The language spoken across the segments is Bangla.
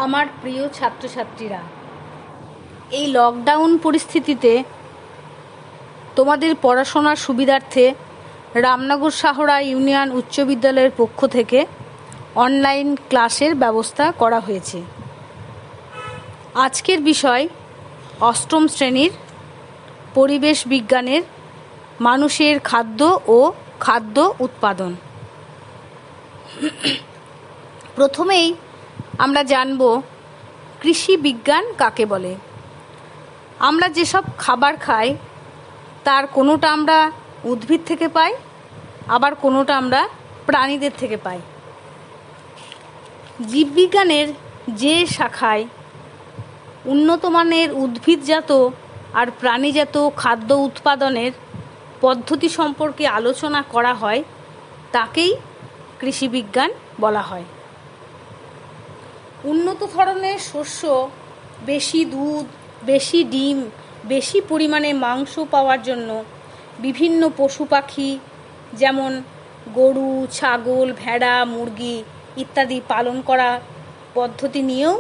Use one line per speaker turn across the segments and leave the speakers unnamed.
আমার প্রিয় ছাত্রছাত্রীরা, এই লকডাউন পরিস্থিতিতে তোমাদের পড়াশোনার সুবিধার্থে রামনগর সাহরা ইউনিয়ন উচ্চ বিদ্যালয়ের পক্ষ থেকে অনলাইন ক্লাসের ব্যবস্থা করা হয়েছে। আজকের বিষয় অষ্টম শ্রেণীর পরিবেশ বিজ্ঞানের মানুষের খাদ্য ও খাদ্য উৎপাদন। প্রথমেই আমরা জানব কৃষি বিজ্ঞান কাকে বলে। আমরা যেসব খাবার খাই তার কোনোটা আমরা উদ্ভিদ থেকে পাই, আবার কোনোটা আমরা প্রাণীদের থেকে পাই। জীববিজ্ঞানের যে শাখায় উন্নত মানের উদ্ভিদজাত আর প্রাণীজাত খাদ্য উৎপাদনের পদ্ধতি সম্পর্কে আলোচনা করা হয় তাকেই কৃষিবিজ্ঞান বলা হয়। উন্নত ধরনের শস্য, বেশি দুধ, বেশি ডিম, বেশি পরিমাণে মাংস পাওয়ার জন্য বিভিন্ন পশু পাখি যেমন গরু, ছাগল, ভেড়া, মুরগি ইত্যাদি পালন করা পদ্ধতি নিয়েও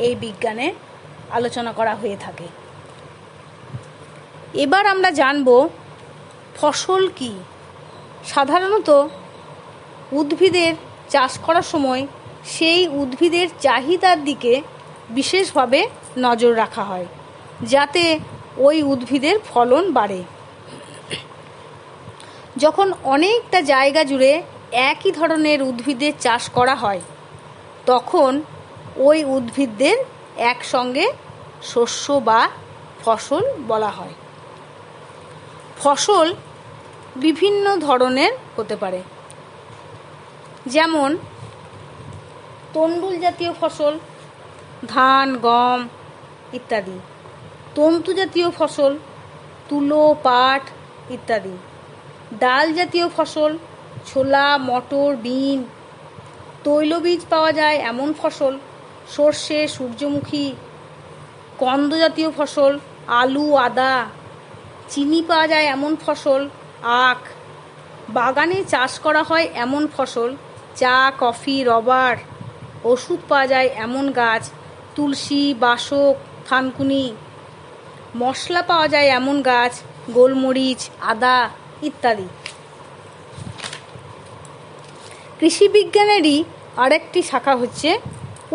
এই বিজ্ঞানে আলোচনা করা হয়ে থাকে। এবার আমরা জানব ফসল কি। সাধারণত উদ্ভিদের চাষ করার সময় সেই উদ্ভিদের চাহিদার দিকে বিশেষভাবে নজর রাখা হয় যাতে ওই উদ্ভিদের ফলন বাড়ে। যখন অনেকটা জায়গা জুড়ে একই ধরনের উদ্ভিদের চাষ করা হয় তখন ওই উদ্ভিদদের একসঙ্গে শস্য বা ফসল বলা হয়। ফসল বিভিন্ন ধরনের হতে পারে, যেমন তন্ডুল জাতীয় ফসল, ধান, গম ইত্যাদি। তন্তু জাতীয় ফসল, তুলো, পাট ইত্যাদি। ডাল জাতীয় ফসল, ছোলা, মটর, বিন। তৈলবীজ পাওয়া যায় এমন ফসল, সর্ষে, সূর্যমুখী। কন্দ জাতীয় ফসল, আলু, আদা। চিনি পাওয়া যায় এমন ফসল, আখ। বাগানে চাষ করা হয় এমন ফসল, চা, কফি, রবার। ওষুধ পাওয়া যায় এমন গাছ, তুলসী, বাসক, থানকুনি। মশলা পাওয়া যায় এমন গাছ, গোলমরিচ, আদা ইত্যাদি। কৃষি বিজ্ঞানেরই আরেকটি শাখা হচ্ছে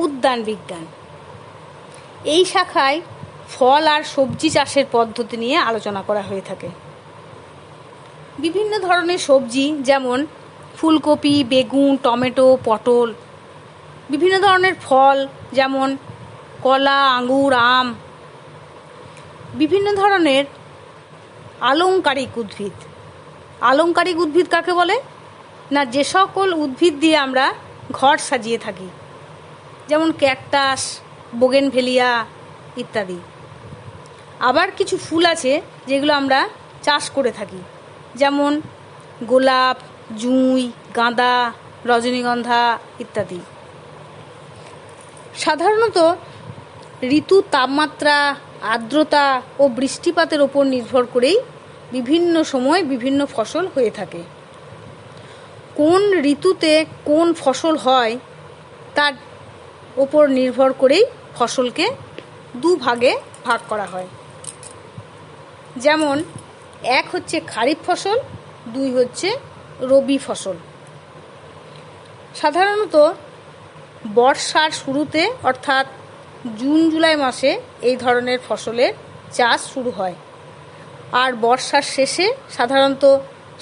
উদ্যান বিজ্ঞান। এই শাখায় ফল আর সবজি চাষের পদ্ধতি নিয়ে আলোচনা করা হয়ে থাকে। বিভিন্ন ধরনের সবজি যেমন ফুলকপি, বেগুন, টমেটো, পটল। বিভিন্ন ধরনের ফল যেমন কলা, আঙুর, আম। বিভিন্ন ধরনের আলংকারিক উদ্ভিদ। আলংকারিক উদ্ভিদ কাকে বলে না, যে সকল উদ্ভিদ দিয়ে আমরা ঘর সাজিয়ে থাকি, যেমন ক্যাকটাস, বোগেনভেলিয়া ইত্যাদি। আবার কিছু ফুল আছে যেগুলো আমরা চাষ করে থাকি, যেমন গোলাপ, জুঁই, গাঁদা, রজনীগন্ধা ইত্যাদি। সাধারণত ঋতু, তাপমাত্রা, আর্দ্রতা ও বৃষ্টিপাতের ওপর নির্ভর করেই বিভিন্ন সময় বিভিন্ন ফসল হয়ে থাকে। কোন ঋতুতে কোন ফসল হয় তার ওপর নির্ভর করেই ফসলকে দুভাগে ভাগ করা হয়। যেমন এক হচ্ছে খারিফ ফসল, দুই হচ্ছে রবি ফসল। সাধারণত বর্ষার শুরুতে অর্থাৎ জুন জুলাই মাসে এই ধরনের ফসলের চাষ শুরু হয়, আর বর্ষার শেষে সাধারণত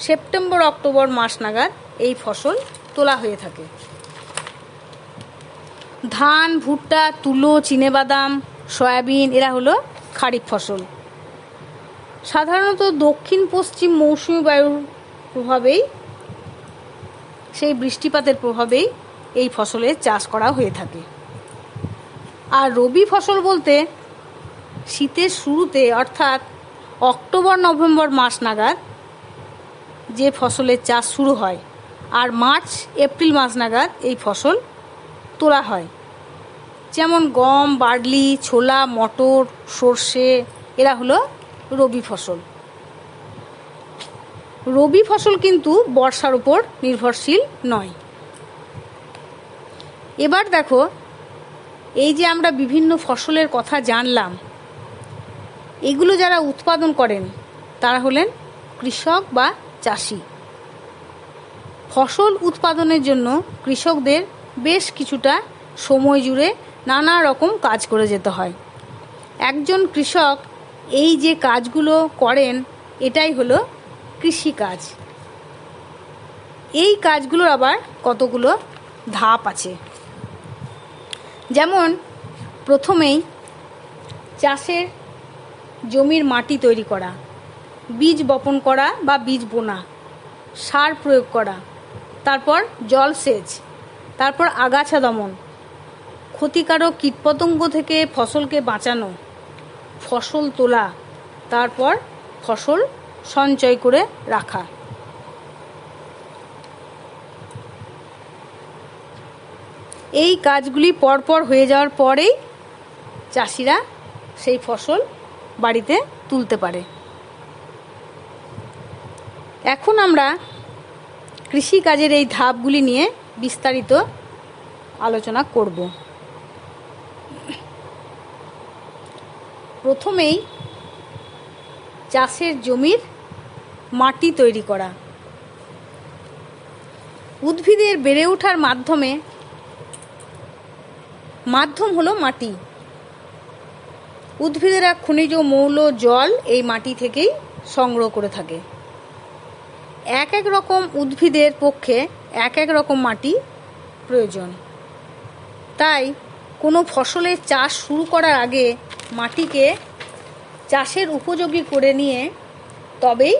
সেপ্টেম্বর অক্টোবর মাস নাগাদ এই ফসল তোলা হয়ে থাকে। ধান, ভুট্টা, তুলো, চিনেবাদাম, সয়াবিন এরা হলো খারিফ ফসল। সাধারণত দক্ষিণ পশ্চিম মৌসুমী বায়ুর প্রভাবেই, সেই বৃষ্টিপাতের প্রভাবেই এই ফসলের চাষ করা হয়ে থাকে। আর রবি ফসল বলতে শীতের শুরুতে অর্থাৎ অক্টোবর নভেম্বর মাস নাগাদ যে ফসলের চাষ শুরু হয়, আর মার্চ এপ্রিল মাস নাগাদ এই ফসল তোলা হয়। যেমন গম, বার্লি, ছোলা, মটর, সর্ষে এরা হলো রবি ফসল। রবি ফসল কিন্তু বর্ষার উপর নির্ভরশীল নয়। এবার দেখো এই যে আমরা বিভিন্ন ফসলের কথা জানলাম, এগুলো যারা উৎপাদন করেন তারা হলেন কৃষক বা চাষি। ফসল উৎপাদনের জন্য কৃষকদের বেশ কিছুটা সময় জুড়ে নানা রকম কাজ করে যেতে হয়। একজন কৃষক এই যে কাজগুলো করেন এটাই হলো কৃষিকাজ। এই কাজগুলোর আবার কতগুলো ধাপ আছে। যেমন প্রথমেই চাষের জমির মাটি তৈরি করা, বীজ বপন করা বা বীজ বোনা, সার প্রয়োগ করা, তারপর জলসেচ, তারপর আগাছা দমন, ক্ষতিকারক কীটপতঙ্গ থেকে ফসলকে বাঁচানো, ফসল তোলা, তারপর ফসল সঞ্চয় করে রাখা। এই কাজগুলি পরপর হয়ে যাওয়ার পরেই চাষিরা সেই ফসল বাড়িতে তুলতে পারে। এখন আমরা কৃষিকাজের এই ধাপগুলি নিয়ে বিস্তারিত আলোচনা করব। প্রথমেই চাষের জমির মাটি তৈরি করা। উদ্ভিদের বেড়ে ওঠার মাধ্যম হলো মাটি। উদ্ভিদেরা খনিজ মৌল জল এই মাটি থেকেই সংগ্রহ করে থাকে। এক এক রকম উদ্ভিদের পক্ষে এক এক রকম মাটি প্রয়োজন। তাই কোনো ফসলের চাষ শুরু করার আগে মাটিকে চাষের উপযোগী করে নিয়ে তবেই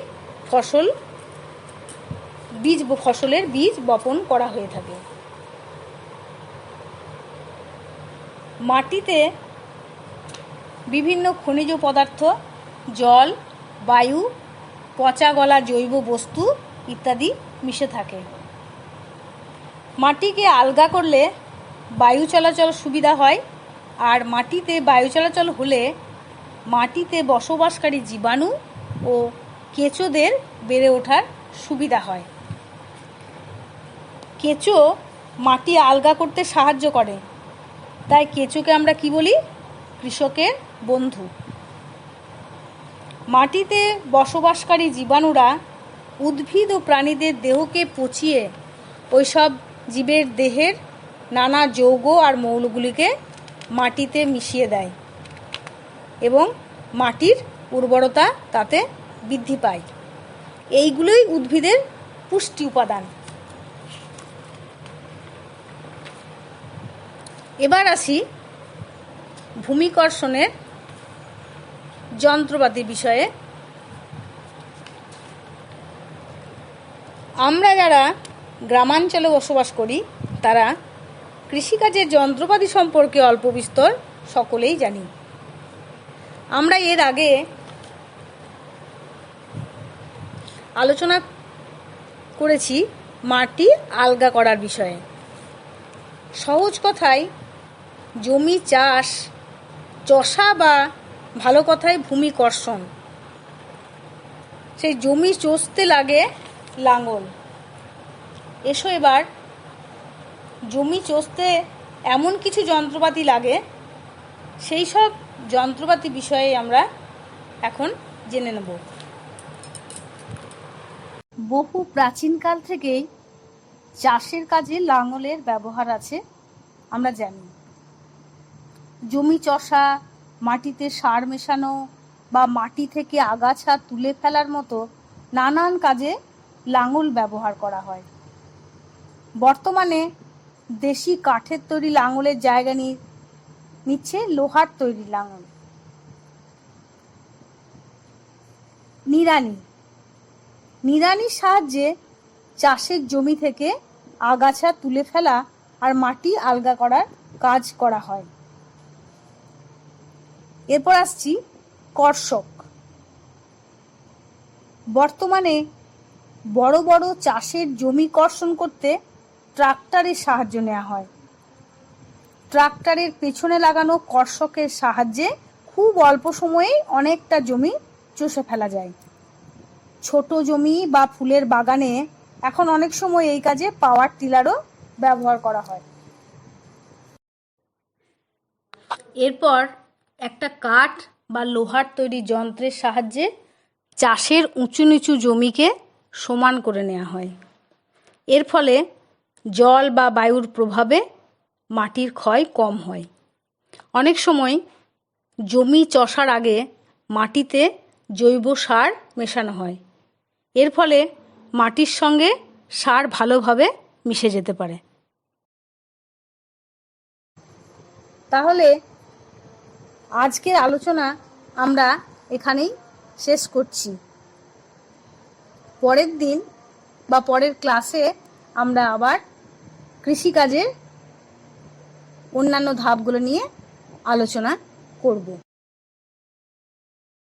ফসলের বীজ বপন করা হয়ে থাকে। মাটিতে বিভিন্ন খনিজ পদার্থ, জল, বায়ু, পচা গলা জৈব বস্তু ইত্যাদি মিশে থাকে। মাটিকে আলগা করলে বায়ু চলাচল সুবিধা হয়, আর মাটিতে বায়ু চলাচল হলে মাটিতে বসবাসকারী জীবাণু ও কেঁচোদের বেড়ে ওঠার সুবিধা হয়। কেঁচো মাটি আলগা করতে সাহায্য করে, তাই কেঁচোকে আমরা কি বলি? কৃষকের বন্ধু। মাটিতে বসবাসকারী জীবাণুরা উদ্ভিদ ও প্রাণীদের দেহকে পচিয়ে ওইসব জীবের দেহের নানা যৌগ আর মৌলগুলিকে মাটিতে মিশিয়ে দেয় এবং মাটির উর্বরতা তাতে বৃদ্ধি পায়। এইগুলোই উদ্ভিদের পুষ্টি উপাদান। এবার আসি ভূমিকর্ষণের যন্ত্রপাতি বিষয়ে। আমরা যারা গ্রামাঞ্চলে বসবাস করি তারা কৃষিকাজের যন্ত্রপাতি সম্পর্কে অল্প বিস্তর সকলেই জানি। আমরা এর আগে আলোচনা করেছি মাটি আলগা করার বিষয়ে। সহজ কথায় জমি চাষ, চষা বা ভালো কথায় ভূমিকর্ষণ। সেই জমি চষতে লাগে লাঙল। এসো এবার জমি চষতে এমন কিছু যন্ত্রপাতি লাগে, সেই সব যন্ত্রপাতি বিষয়ে আমরা এখন জেনে নেব। বহু প্রাচীনকাল থেকেই চাষের কাজে লাঙলের ব্যবহার আছে আমরা জানি। জমি চষা, মাটিতে সার মেশানো বা মাটি থেকে আগাছা তুলে ফেলার মতো নানান কাজে লাঙল ব্যবহার করা হয়। বর্তমানে দেশি কাঠের তৈরি লাঙলের জায়গা নিচ্ছে লোহার তৈরি লাঙল। নিড়ানির সাহায্যে চাষের জমি থেকে আগাছা তুলে ফেলা আর মাটি আলগা করার কাজ করা হয়। এরপর আসছি কর্ষক। বর্তমানে বড় বড় চাষের জমি কর্ষণ করতে ট্রাক্টরের সাহায্য নেওয়া হয়। ট্রাক্টরের পেছনে লাগানো কর্ষকের সাহায্যে খুব অল্প সময়েই অনেকটা জমি চষে ফেলা যায়। ছোট জমি বা ফুলের বাগানে এখন অনেক সময় এই কাজে পাওয়ার টিলারও ব্যবহার করা হয়। এরপর একটা কাঠ বা লোহার তৈরি যন্ত্রের সাহায্যে চাষের উঁচু নিচু জমিকে সমান করে নেওয়া হয়। এর ফলে জল বা বায়ুর প্রভাবে মাটির ক্ষয় কম হয়। অনেক সময় জমি চষার আগে মাটিতে জৈব সার মেশানো হয়। এর ফলে মাটির সঙ্গে সার ভালোভাবে মিশে যেতে পারে। তাহলে আজকের আলোচনা আমরা এখানেই শেষ করছি। পরের দিন বা পরের ক্লাসে আমরা আবার কৃষিকাজের অন্যান্য ধাপগুলো নিয়ে আলোচনা করব।